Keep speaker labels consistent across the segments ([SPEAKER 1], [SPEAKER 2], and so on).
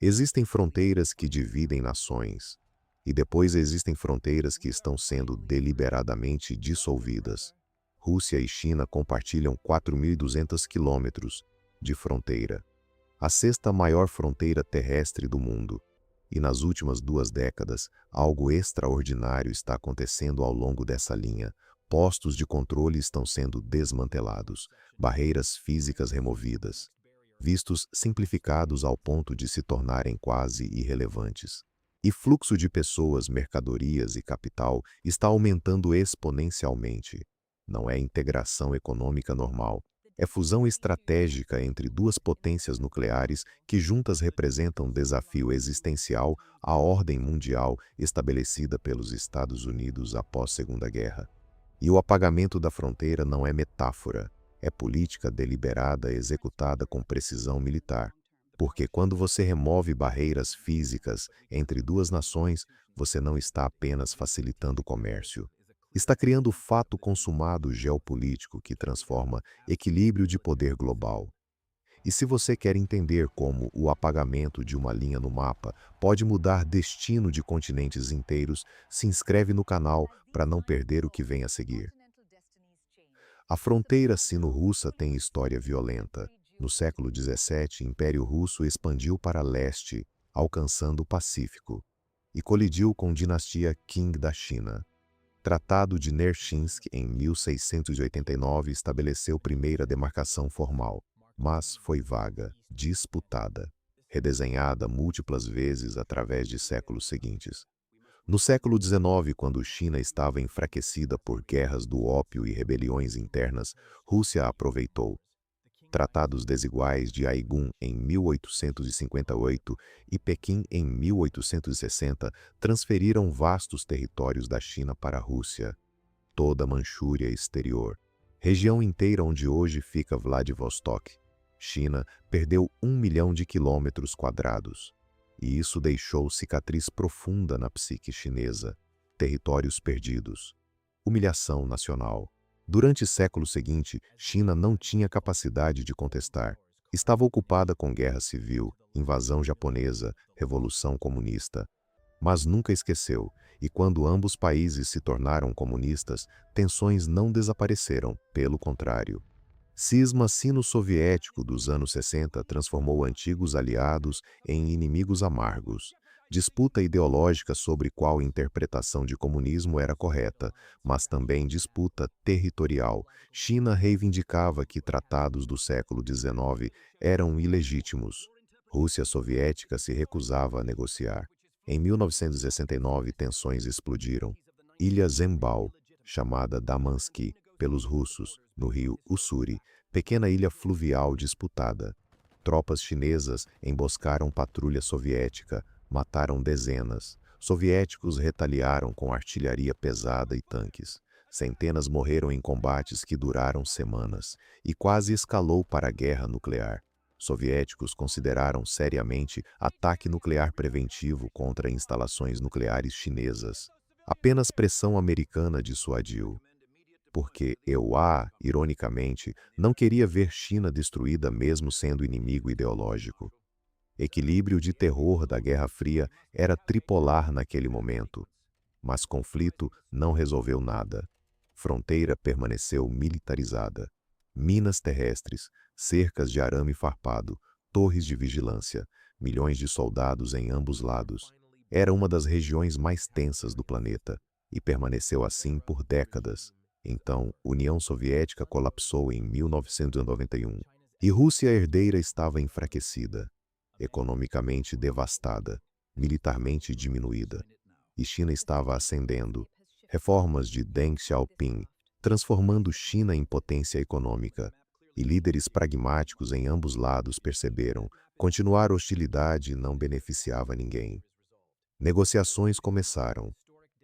[SPEAKER 1] Existem fronteiras que dividem nações, e depois existem fronteiras que estão sendo deliberadamente dissolvidas. Rússia e China compartilham 4.200 quilômetros de fronteira, a sexta maior fronteira terrestre do mundo. E nas últimas 2 décadas, algo extraordinário está acontecendo ao longo dessa linha. Postos de controle estão sendo desmantelados, barreiras físicas removidas, vistos simplificados ao ponto de se tornarem quase irrelevantes. E fluxo de pessoas, mercadorias e capital está aumentando exponencialmente. Não é integração econômica normal. É fusão estratégica entre duas potências nucleares que juntas representam desafio existencial à ordem mundial estabelecida pelos Estados Unidos após Segunda Guerra. E o apagamento da fronteira não é metáfora, é política deliberada executada com precisão militar. Porque quando você remove barreiras físicas entre duas nações, você não está apenas facilitando o comércio. Está criando fato consumado geopolítico que transforma equilíbrio de poder global. E se você quer entender como o apagamento de uma linha no mapa pode mudar destino de continentes inteiros, se inscreve no canal para não perder o que vem a seguir. A fronteira sino-russa tem história violenta. No século XVII, o Império Russo expandiu para leste, alcançando o Pacífico, e colidiu com a dinastia Qing da China. Tratado de Nerchinsk, em 1689, estabeleceu primeira demarcação formal, mas foi vaga, disputada, redesenhada múltiplas vezes através de séculos seguintes. No século XIX, quando China estava enfraquecida por guerras do ópio e rebeliões internas, Rússia aproveitou. Tratados desiguais de Aigun em 1858 e Pequim em 1860 transferiram vastos territórios da China para a Rússia, toda a Manchúria exterior, região inteira onde hoje fica Vladivostok. China perdeu 1 milhão de quilômetros quadrados, e isso deixou cicatriz profunda na psique chinesa. Territórios perdidos, humilhação nacional. Durante o século seguinte, China não tinha capacidade de contestar. Estava ocupada com guerra civil, invasão japonesa, revolução comunista. Mas nunca esqueceu, e quando ambos países se tornaram comunistas, tensões não desapareceram, pelo contrário. Cisma sino-soviético dos anos 60 transformou antigos aliados em inimigos amargos. Disputa ideológica sobre qual interpretação de comunismo era correta, mas também disputa territorial. China reivindicava que tratados do século XIX eram ilegítimos. Rússia soviética se recusava a negociar. Em 1969, tensões explodiram. Ilha Zembal, chamada Damansky pelos russos, no rio Ussuri, pequena ilha fluvial disputada. Tropas chinesas emboscaram patrulha soviética, mataram dezenas. Soviéticos retaliaram com artilharia pesada e tanques. Centenas morreram em combates que duraram semanas, e quase escalou para a guerra nuclear. Soviéticos consideraram seriamente ataque nuclear preventivo contra instalações nucleares chinesas. Apenas pressão americana dissuadiu. Porque EUA, ironicamente, não queria ver China destruída mesmo sendo inimigo ideológico. Equilíbrio de terror da Guerra Fria era tripolar naquele momento. Mas conflito não resolveu nada. Fronteira permaneceu militarizada. Minas terrestres, cercas de arame farpado, torres de vigilância, milhões de soldados em ambos lados. Era uma das regiões mais tensas do planeta, e permaneceu assim por décadas. Então, União Soviética colapsou em 1991, e Rússia herdeira estava enfraquecida, economicamente devastada, militarmente diminuída, e China estava ascendendo. Reformas de Deng Xiaoping, transformando China em potência econômica, e líderes pragmáticos em ambos lados perceberam, continuar hostilidade não beneficiava ninguém. Negociações começaram.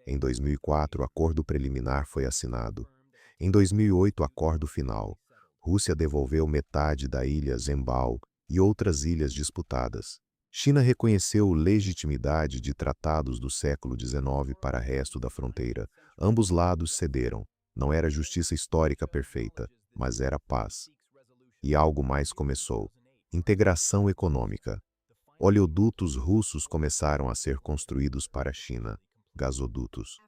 [SPEAKER 1] Em 2004, acordo preliminar foi assinado. Em 2008, acordo final. Rússia devolveu metade da ilha Zembal e outras ilhas disputadas. China reconheceu legitimidade de tratados do século XIX para o resto da fronteira. Ambos lados cederam. Não era justiça histórica perfeita, mas era paz. E algo mais começou. Integração econômica. Oleodutos russos começaram a ser construídos para a China, gasodutos,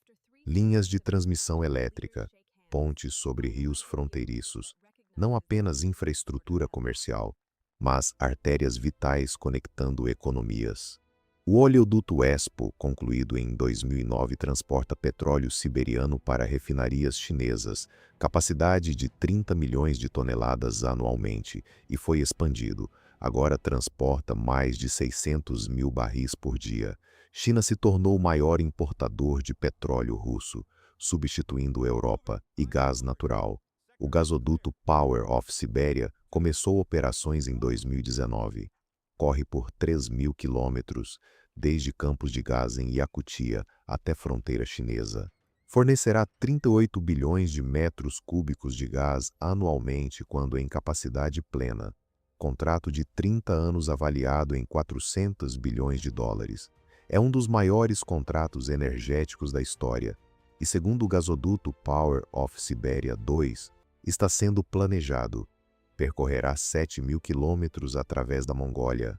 [SPEAKER 1] linhas de transmissão elétrica, pontes sobre rios fronteiriços, não apenas infraestrutura comercial, mas artérias vitais conectando economias. O oleoduto Expo, concluído em 2009, transporta petróleo siberiano para refinarias chinesas, capacidade de 30 milhões de toneladas anualmente, e foi expandido. Agora transporta mais de 600 mil barris por dia. China se tornou o maior importador de petróleo russo, substituindo Europa e gás natural. O gasoduto Power of Siberia começou operações em 2019. Corre por 3.000 quilômetros, desde campos de gás em Yakutia até fronteira chinesa. Fornecerá 38 bilhões de metros cúbicos de gás anualmente quando em capacidade plena. Contrato de 30 anos avaliado em 400 bilhões de dólares. É um dos maiores contratos energéticos da história. E segundo o gasoduto Power of Siberia 2, está sendo planejado. Percorrerá 7.000 quilômetros através da Mongólia.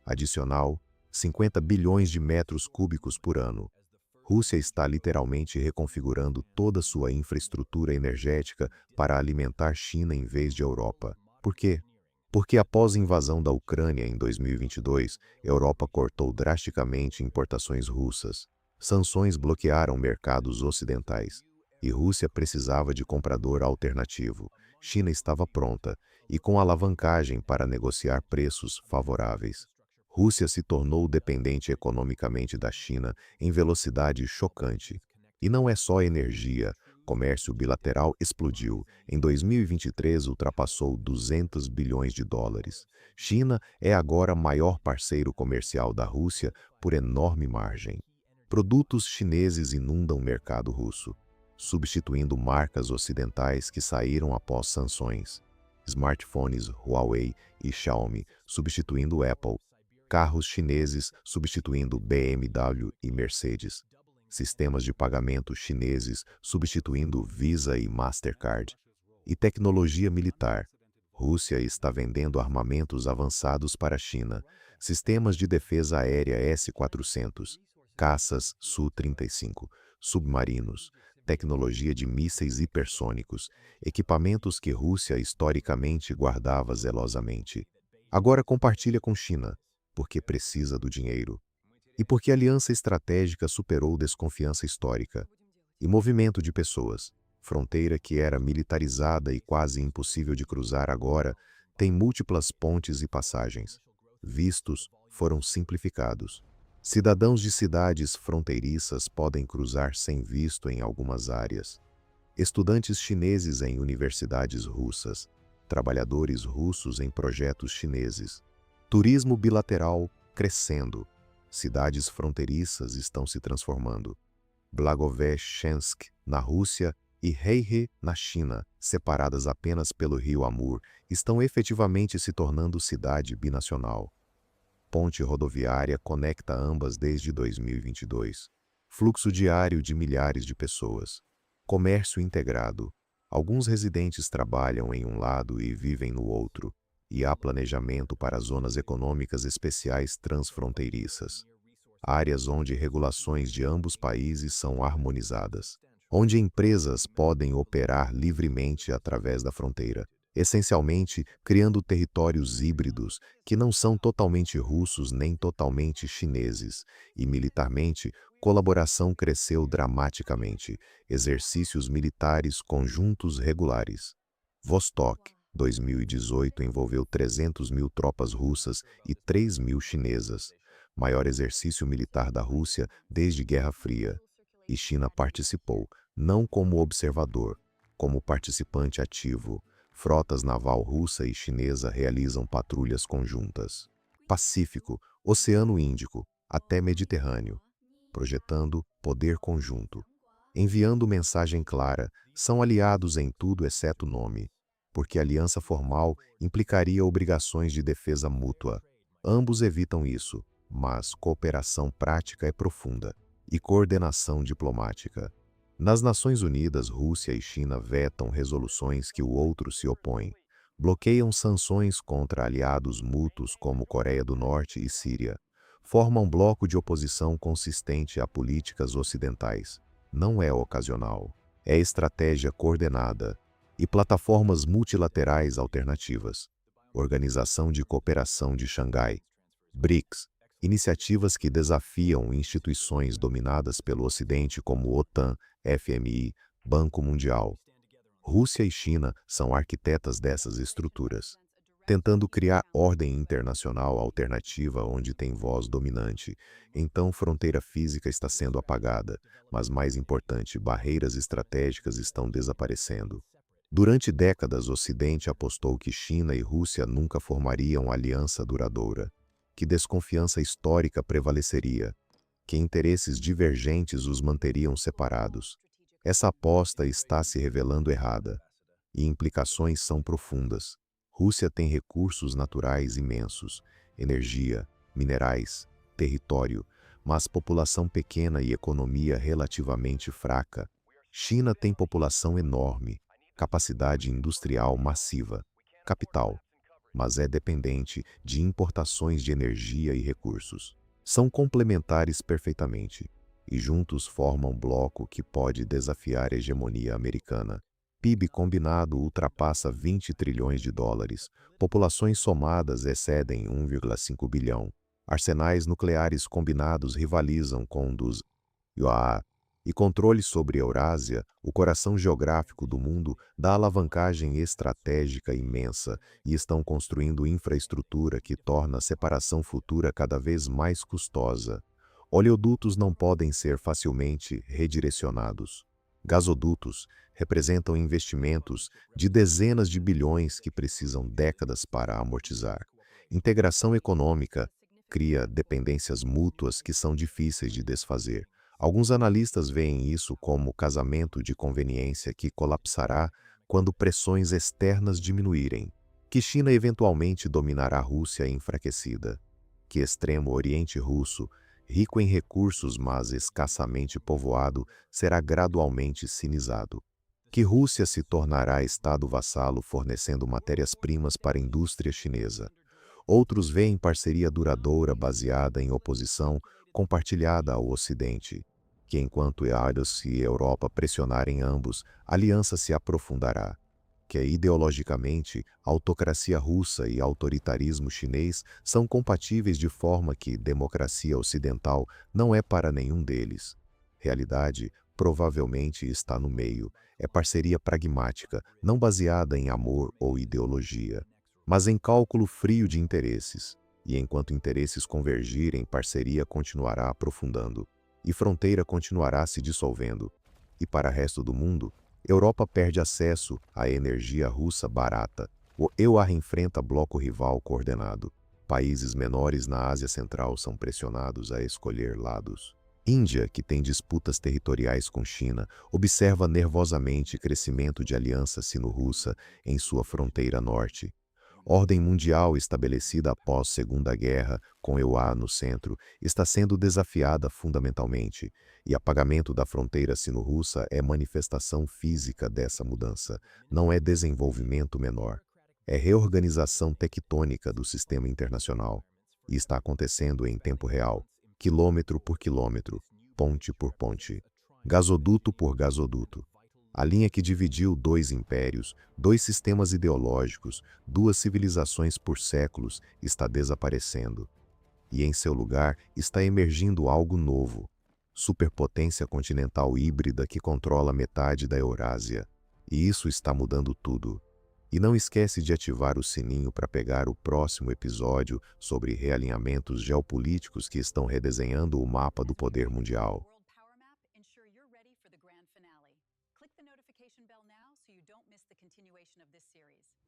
[SPEAKER 1] Adicional, 50 bilhões de metros cúbicos por ano. Rússia está literalmente reconfigurando toda sua infraestrutura energética para alimentar China em vez de Europa. Por quê? Porque após a invasão da Ucrânia em 2022, Europa cortou drasticamente importações russas. Sanções bloquearam mercados ocidentais. E Rússia precisava de comprador alternativo. China estava pronta e com alavancagem para negociar preços favoráveis. Rússia se tornou dependente economicamente da China em velocidade chocante. E não é só energia, comércio bilateral explodiu. Em 2023 ultrapassou 200 bilhões de dólares. China é agora maior parceiro comercial da Rússia por enorme margem. Produtos chineses inundam o mercado russo, substituindo marcas ocidentais que saíram após sanções. Smartphones Huawei e Xiaomi substituindo Apple. Carros chineses substituindo BMW e Mercedes. Sistemas de pagamento chineses substituindo Visa e Mastercard. E tecnologia militar. Rússia está vendendo armamentos avançados para a China, sistemas de defesa aérea S-400, caças Su-35, submarinos, tecnologia de mísseis hipersônicos, equipamentos que Rússia historicamente guardava zelosamente. Agora compartilha com China, porque precisa do dinheiro. E porque a aliança estratégica superou desconfiança histórica. E movimento de pessoas. Fronteira que era militarizada e quase impossível de cruzar agora, tem múltiplas pontes e passagens. Vistos foram simplificados. Cidadãos de cidades fronteiriças podem cruzar sem visto em algumas áreas. Estudantes chineses em universidades russas. Trabalhadores russos em projetos chineses. Turismo bilateral crescendo. Cidades fronteiriças estão se transformando. Blagoveshchensk, na Rússia, e Heihe, na China, separadas apenas pelo rio Amur, estão efetivamente se tornando cidade binacional. Ponte rodoviária conecta ambas desde 2022. Fluxo diário de milhares de pessoas. Comércio integrado. Alguns residentes trabalham em um lado e vivem no outro. E há planejamento para zonas econômicas especiais transfronteiriças. Áreas onde regulações de ambos países são harmonizadas. Onde empresas podem operar livremente através da fronteira, essencialmente criando territórios híbridos que não são totalmente russos nem totalmente chineses. E militarmente, colaboração cresceu dramaticamente. Exercícios militares conjuntos regulares. Vostok 2018 envolveu 300 mil tropas russas e 3 mil chinesas. Maior exercício militar da Rússia desde Guerra Fria. E China participou, não como observador, como participante ativo. Frotas naval russa e chinesa realizam patrulhas conjuntas. Pacífico, Oceano Índico, até Mediterrâneo. Projetando poder conjunto. Enviando mensagem clara, são aliados em tudo exceto nome. Porque aliança formal implicaria obrigações de defesa mútua. Ambos evitam isso, mas cooperação prática é profunda. E coordenação diplomática. Nas Nações Unidas, Rússia e China vetam resoluções que o outro se opõe. Bloqueiam sanções contra aliados mútuos como Coreia do Norte e Síria. forma um bloco de oposição consistente a políticas ocidentais. Não é ocasional, é estratégia coordenada e plataformas multilaterais alternativas. Organização de Cooperação de Xangai, BRICS, iniciativas que desafiam instituições dominadas pelo Ocidente como OTAN, FMI, Banco Mundial. Rússia e China são arquitetas dessas estruturas, tentando criar ordem internacional alternativa onde tem voz dominante. Então, fronteira física está sendo apagada, mas mais importante, barreiras estratégicas estão desaparecendo. Durante décadas, o Ocidente apostou que China e Rússia nunca formariam aliança duradoura, que desconfiança histórica prevaleceria, que interesses divergentes os manteriam separados. Essa aposta está se revelando errada, e implicações são profundas. Rússia tem recursos naturais imensos, energia, minerais, território, mas população pequena e economia relativamente fraca. China tem população enorme, capacidade industrial massiva, capital, mas é dependente de importações de energia e recursos. São complementares perfeitamente, e juntos formam um bloco que pode desafiar a hegemonia americana. PIB combinado ultrapassa 20 trilhões de dólares, populações somadas excedem 1,5 bilhão, arsenais nucleares combinados rivalizam com dos USA, e controle sobre a Eurásia, o coração geográfico do mundo, dá alavancagem estratégica imensa e estão construindo infraestrutura que torna a separação futura cada vez mais custosa. Oleodutos não podem ser facilmente redirecionados. Gasodutos representam investimentos de dezenas de bilhões que precisam décadas para amortizar. Integração econômica cria dependências mútuas que são difíceis de desfazer. Alguns analistas veem isso como casamento de conveniência que colapsará quando pressões externas diminuírem, que China eventualmente dominará a Rússia enfraquecida, que Extremo Oriente Russo, rico em recursos mas escassamente povoado, será gradualmente cinizado, que Rússia se tornará estado vassalo fornecendo matérias-primas para a indústria chinesa. Outros veem parceria duradoura baseada em oposição compartilhada ao Ocidente, que enquanto Estados e Europa pressionarem ambos, a aliança se aprofundará, que ideologicamente a autocracia russa e autoritarismo chinês são compatíveis de forma que democracia ocidental não é para nenhum deles. Realidade provavelmente está no meio, é parceria pragmática, não baseada em amor ou ideologia, mas em cálculo frio de interesses. E enquanto interesses convergirem, parceria continuará aprofundando, e fronteira continuará se dissolvendo. E para o resto do mundo, Europa perde acesso à energia russa barata. O EUA enfrenta bloco rival coordenado. Países menores na Ásia Central são pressionados a escolher lados. Índia, que tem disputas territoriais com China, observa nervosamente crescimento de aliança sino-russa em sua fronteira norte. Ordem mundial estabelecida após Segunda Guerra, com EUA no centro, está sendo desafiada fundamentalmente, e apagamento da fronteira sino-russa é manifestação física dessa mudança, não é desenvolvimento menor. É reorganização tectônica do sistema internacional, e está acontecendo em tempo real, quilômetro por quilômetro, ponte por ponte, gasoduto por gasoduto. A linha que dividiu dois impérios, dois sistemas ideológicos, duas civilizações por séculos, está desaparecendo. E em seu lugar está emergindo algo novo. Superpotência continental híbrida que controla metade da Eurásia. E isso está mudando tudo. E não esquece de ativar o sininho para pegar o próximo episódio sobre realinhamentos geopolíticos que estão redesenhando o mapa do poder mundial.
[SPEAKER 2] World Power Map, ensure you're ready for the grand finale. Click the notification bell now so you don't miss the continuation of this series.